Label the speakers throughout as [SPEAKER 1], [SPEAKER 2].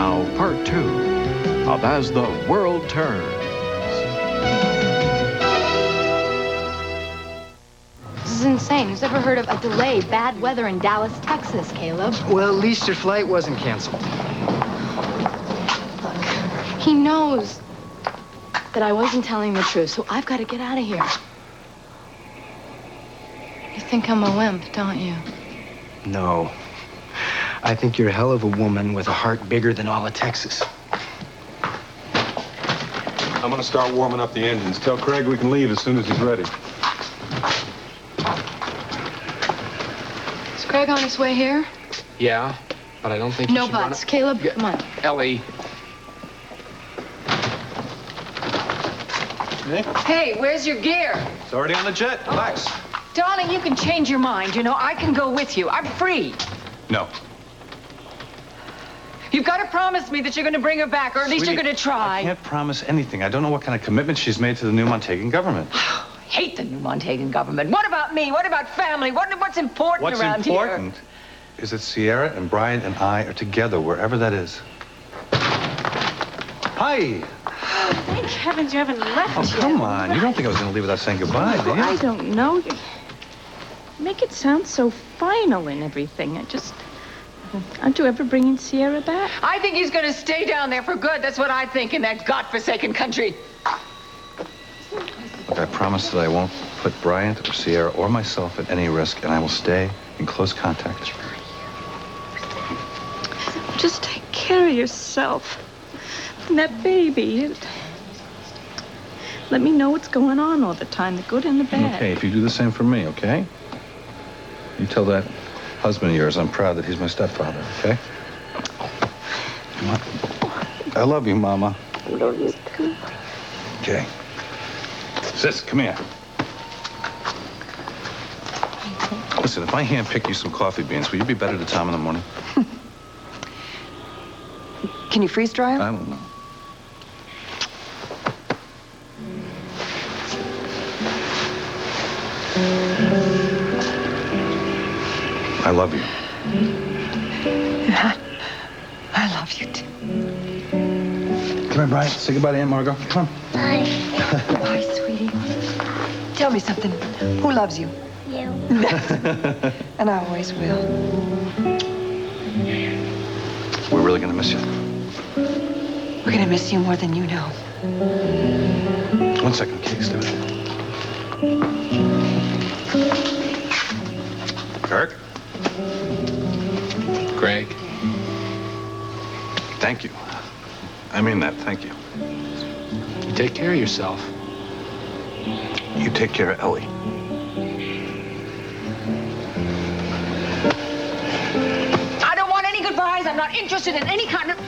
[SPEAKER 1] Now, part 2 of As the World Turns.
[SPEAKER 2] This is insane. Who's ever heard of a delay, bad weather in Dallas, Texas, Caleb?
[SPEAKER 3] Well, at least your flight wasn't canceled.
[SPEAKER 2] Look, he knows that I wasn't telling the truth, so I've got to get out of here. You think I'm a wimp, don't you?
[SPEAKER 3] No. I think you're a hell of a woman with a heart bigger than all of Texas.
[SPEAKER 4] I'm gonna start warming up the engines. Tell Craig we can leave as soon as he's ready.
[SPEAKER 2] Is Craig on his way here?
[SPEAKER 5] Yeah, but I don't think
[SPEAKER 2] No buts. Caleb, come on.
[SPEAKER 5] Ellie.
[SPEAKER 6] Hey, where's your gear?
[SPEAKER 4] It's already on the jet. Relax.
[SPEAKER 6] Darling, you can change your mind. You know, I can go with you. I'm free.
[SPEAKER 4] No.
[SPEAKER 6] You've got to promise me that you're going to bring her back, or at least
[SPEAKER 4] Sweetie,
[SPEAKER 6] you're going to try.
[SPEAKER 4] I can't promise anything. I don't know what kind of commitment she's made to the new Montagan government.
[SPEAKER 6] I hate the new Montagan government. What about me? What about family? What's important around here?
[SPEAKER 4] What's important is that Sierra and Brian and I are together, wherever that is. Hi.
[SPEAKER 7] Thank heavens you haven't left
[SPEAKER 4] Oh,
[SPEAKER 7] yet.
[SPEAKER 4] come on. You don't think I was going to leave without saying goodbye, do you?
[SPEAKER 7] I don't know. You make it sound so final and everything. Aren't you ever bringing Sierra back?
[SPEAKER 6] I think he's going to stay down there for good. That's what I think in that godforsaken country.
[SPEAKER 4] Look, I promise that I won't put Bryant or Sierra or myself at any risk, and I will stay in close contact.
[SPEAKER 7] Just take care of yourself. And that baby. Let me know what's going on all the time, the good and the bad.
[SPEAKER 4] Okay, if you do the same for me, okay? You tell that husband of yours I'm proud that he's my stepfather, okay? Come on. I love you, Mama.
[SPEAKER 7] I love you too.
[SPEAKER 4] Okay. Sis, come here. Listen, if I hand-pick you some coffee beans, will you be better to Tom in the morning?
[SPEAKER 6] Can you freeze dry him?
[SPEAKER 4] I don't know. I love you.
[SPEAKER 6] Yeah, I love you too.
[SPEAKER 4] Come here, Brian. Say goodbye to Aunt Margot. Come on.
[SPEAKER 8] Bye.
[SPEAKER 6] Bye, sweetie. Tell me something. Who loves you?
[SPEAKER 8] You.
[SPEAKER 6] And I always will.
[SPEAKER 4] We're really gonna miss you.
[SPEAKER 6] We're going to miss you more than you know.
[SPEAKER 4] 1 second, okay, stay with me. Kirk?
[SPEAKER 5] Greg.
[SPEAKER 4] Thank you. I mean that, thank you.
[SPEAKER 5] You take care of yourself.
[SPEAKER 4] You take care of Ellie.
[SPEAKER 6] I don't want any goodbyes. I'm not interested in any kind of...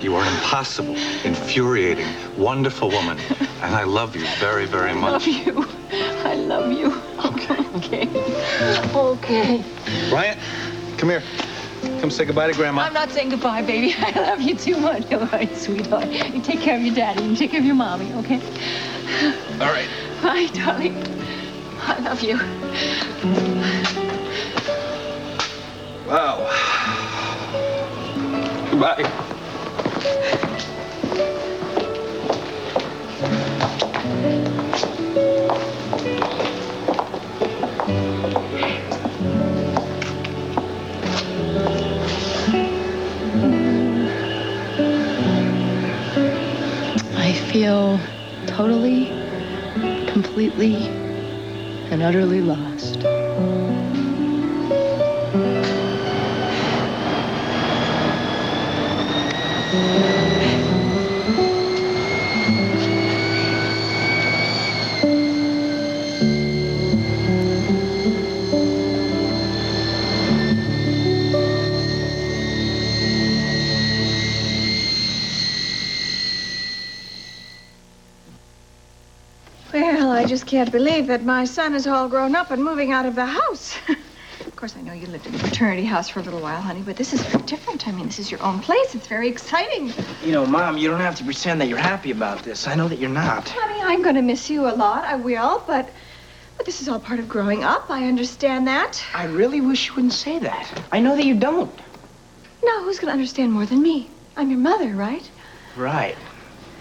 [SPEAKER 4] You are an impossible, infuriating, wonderful woman. And I love you very, very much.
[SPEAKER 6] I love you.
[SPEAKER 4] Okay.
[SPEAKER 6] Okay. Okay.
[SPEAKER 4] Bryant, come here. Come say goodbye to Grandma.
[SPEAKER 6] I'm not saying goodbye, baby. I love you too much. All right, sweetheart. You take care of your daddy and take care of your mommy, okay?
[SPEAKER 4] All right.
[SPEAKER 6] Bye, darling. I love you.
[SPEAKER 4] Wow. Goodbye.
[SPEAKER 2] I feel totally, completely, and utterly lost.
[SPEAKER 7] Well, I just can't believe that my son is all grown up and moving out of the house. Of course, I know you lived in the fraternity house for a little while, honey, but this is very different. I mean, this is your own place. It's very exciting.
[SPEAKER 3] You know, Mom, you don't have to pretend that you're happy about this. I know that you're not.
[SPEAKER 7] Honey, I'm going to miss you a lot. I will, but But this is all part of growing up. I understand that.
[SPEAKER 3] I really wish you wouldn't say that. I know that you don't.
[SPEAKER 7] No, who's going to understand more than me? I'm your mother, right?
[SPEAKER 3] Right.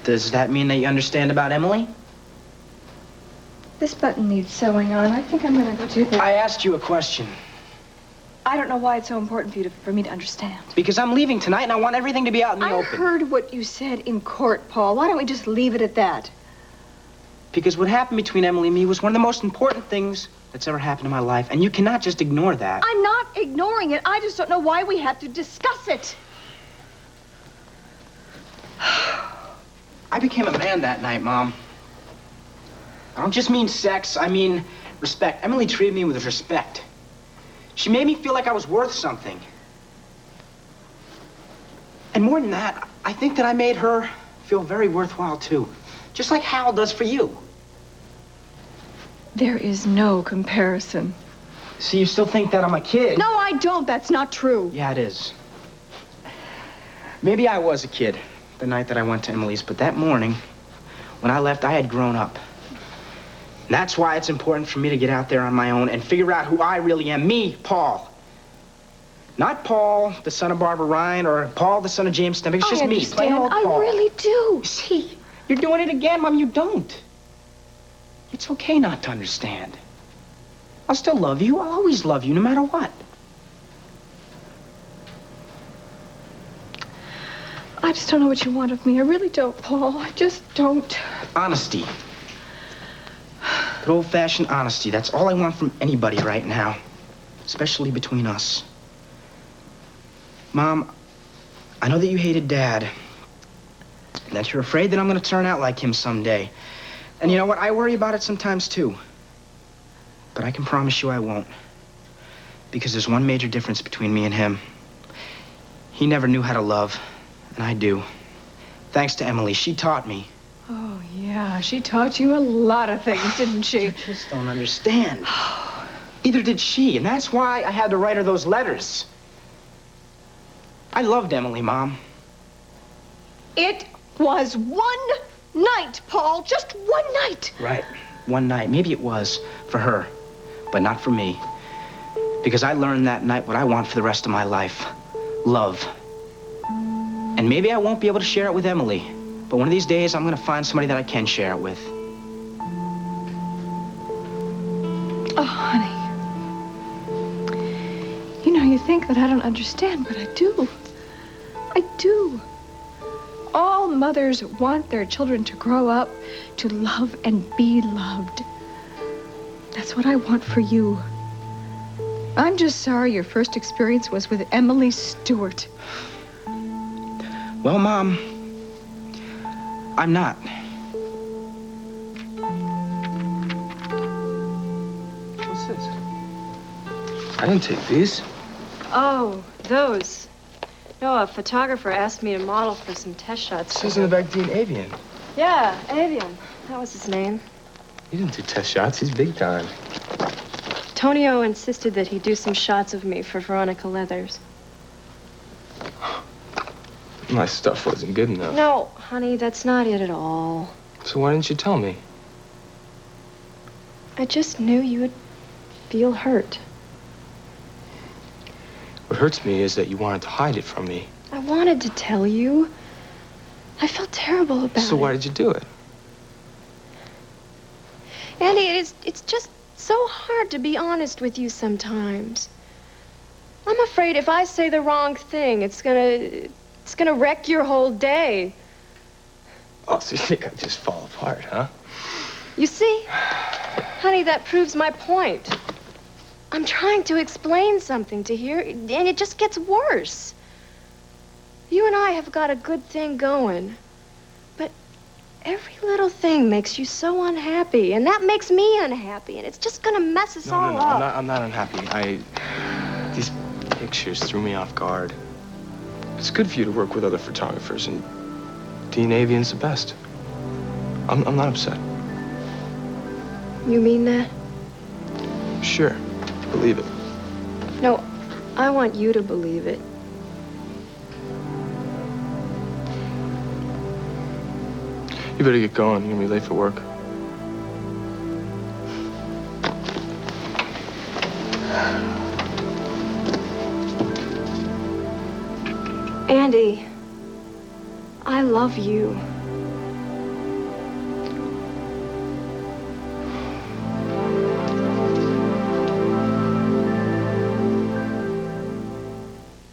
[SPEAKER 3] Does that mean that you understand about Emily?
[SPEAKER 7] This button needs sewing on. I think I'm going to go do that.
[SPEAKER 3] I asked you a question.
[SPEAKER 7] I don't know why it's so important for me to understand.
[SPEAKER 3] Because I'm leaving tonight and I want everything to be out in the
[SPEAKER 7] I
[SPEAKER 3] open.
[SPEAKER 7] heard what you said in court, Paul. Why don't we just leave it at that?
[SPEAKER 3] Because what happened between Emily and me was one of the most important things that's ever happened in my life, and you cannot just ignore that.
[SPEAKER 7] I'm not ignoring it. I just don't know why we have to discuss it.
[SPEAKER 3] I became a man that night, Mom. I don't just mean sex, I mean respect. Emily treated me with respect. She made me feel like I was worth something. And more than that, I think that I made her feel very worthwhile, too. Just like Hal does for you.
[SPEAKER 7] There is no comparison.
[SPEAKER 3] So you still think that I'm a kid?
[SPEAKER 7] No, I don't. That's not true.
[SPEAKER 3] Yeah, it is. Maybe I was a kid the night that I went to Emily's, but that morning, when I left, I had grown up. And that's why it's important for me to get out there on my own and figure out who I really am. Me, Paul. Not Paul, the son of Barbara Ryan, or Paul, the son of James Stemmick. It's just me, plain old Paul.
[SPEAKER 7] I really do.
[SPEAKER 3] You see, you're doing it again, Mom. You don't. It's okay not to understand. I'll still love you. I'll always love you, no matter what.
[SPEAKER 7] I just don't know what you want of me. I really don't, Paul. I just don't.
[SPEAKER 3] Honesty. Good old-fashioned honesty. That's all I want from anybody right now. Especially between us. Mom, I know that you hated Dad. And that you're afraid that I'm going to turn out like him someday. And you know what? I worry about it sometimes, too. But I can promise you I won't. Because there's one major difference between me and him. He never knew how to love, and I do. Thanks to Emily. She taught me.
[SPEAKER 7] Oh, yeah. She taught you a lot of things, didn't she?
[SPEAKER 3] I just don't understand. Neither did she, and that's why I had to write her those letters. I loved Emily, Mom.
[SPEAKER 7] It was one night, Paul. Just one night.
[SPEAKER 3] Right. One night. Maybe it was for her, but not for me. Because I learned that night what I want for the rest of my life. Love. And maybe I won't be able to share it with Emily, but one of these days I'm going to find somebody that I can share it with.
[SPEAKER 7] Oh, honey. You know, you think that I don't understand, but I do. I do. All mothers want their children to grow up, to love and be loved. That's what I want for you. I'm just sorry your first experience was with Emily Stewart.
[SPEAKER 3] Well, Mom, I'm not.
[SPEAKER 5] What's this? I didn't take these.
[SPEAKER 6] Oh, those. No, a photographer asked me to model for some test shots.
[SPEAKER 5] This is in the back Dean Avian.
[SPEAKER 6] Yeah, Avian. That was his name.
[SPEAKER 5] He didn't do test shots. He's big time.
[SPEAKER 6] Tonio insisted that he do some shots of me for Veronica Leathers.
[SPEAKER 5] My stuff wasn't good enough.
[SPEAKER 6] No, honey, that's not it at all.
[SPEAKER 5] So why didn't you tell me?
[SPEAKER 6] I just knew you would feel hurt.
[SPEAKER 5] What hurts me is that you wanted to hide it from me.
[SPEAKER 6] I wanted to tell you. I felt terrible about it.
[SPEAKER 5] So why did you do it?
[SPEAKER 6] Andy, it's just so hard to be honest with you sometimes. I'm afraid if I say the wrong thing, it's gonna wreck your whole day.
[SPEAKER 5] Oh, so you think I'd just fall apart, huh?
[SPEAKER 6] You see? Honey, that proves my point. I'm trying to explain something to her, and it just gets worse. You and I have got a good thing going, but every little thing makes you so unhappy, and that makes me unhappy, and it's just gonna mess us all up.
[SPEAKER 5] I'm not unhappy. These pictures threw me off guard. It's good for you to work with other photographers, and Dean Avian's the best. I'm not upset.
[SPEAKER 6] You mean that?
[SPEAKER 5] Sure. Believe it.
[SPEAKER 6] No, I want you to believe it.
[SPEAKER 5] You better get going. You're gonna be late for work.
[SPEAKER 6] Andy, I love you.